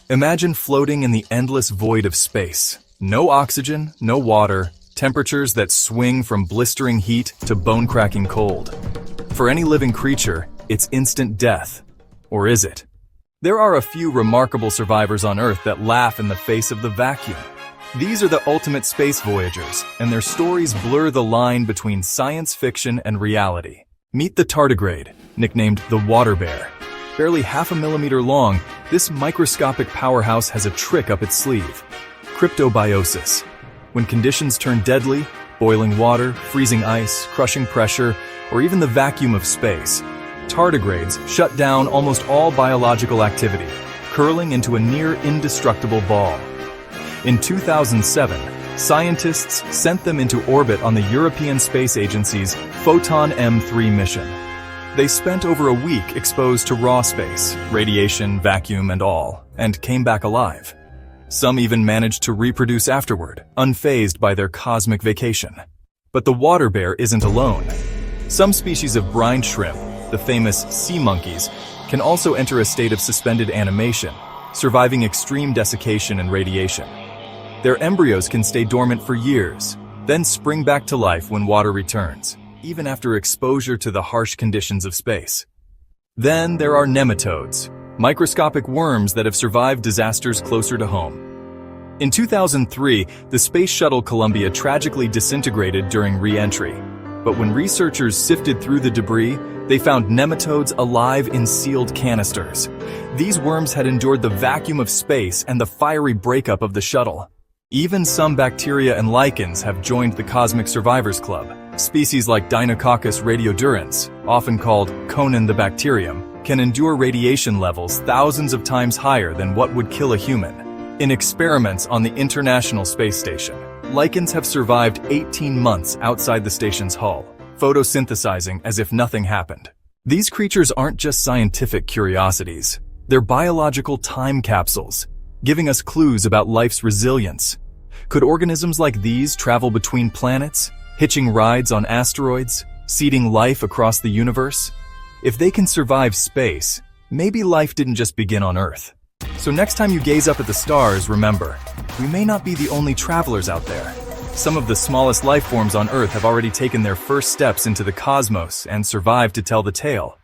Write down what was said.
Imagine floating in the endless void of space. No oxygen, no water, temperatures that swing from blistering heat to bone-cracking cold. For any living creature, it's instant death. Or is it? There are a few remarkable survivors on Earth that laugh in the face of the vacuum. These are the ultimate space voyagers, and their stories blur the line between science fiction and reality. Meet the tardigrade, nicknamed the water bear. Barely half a millimeter long, this microscopic powerhouse has a trick up its sleeve: cryptobiosis. When conditions turn deadly, boiling water, freezing ice, crushing pressure, or even the vacuum of space, tardigrades shut down almost all biological activity, curling into a near indestructible ball. In 2007, scientists sent them into orbit on the European Space Agency's Photon M3 mission. They spent over a week exposed to raw space, radiation, vacuum, and all, and came back alive. Some even managed to reproduce afterward, unfazed by their cosmic vacation. But the water bear isn't alone. Some species of brine shrimp, the famous sea monkeys, can also enter a state of suspended animation, surviving extreme desiccation and radiation. Their embryos can stay dormant for years, then spring back to life when water returns, even after exposure to the harsh conditions of space. Then there are nematodes, microscopic worms that have survived disasters closer to home. In 2003, the space shuttle Columbia tragically disintegrated during re-entry. But when researchers sifted through the debris, they found nematodes alive in sealed canisters. These worms had endured the vacuum of space and the fiery breakup of the shuttle. Even some bacteria and lichens have joined the Cosmic Survivors Club. Species like Deinococcus radiodurans, often called Conan the bacterium, can endure radiation levels thousands of times higher than what would kill a human. In experiments on the International Space Station, lichens have survived 18 months outside the station's hull, photosynthesizing as if nothing happened. These creatures aren't just scientific curiosities. They're biological time capsules, giving us clues about life's resilience. Could organisms like these travel between planets, hitching rides on asteroids, seeding life across the universe? If they can survive space, maybe life didn't just begin on Earth. So next time you gaze up at the stars, remember, we may not be the only travelers out there. Some of the smallest life forms on Earth have already taken their first steps into the cosmos and survived to tell the tale.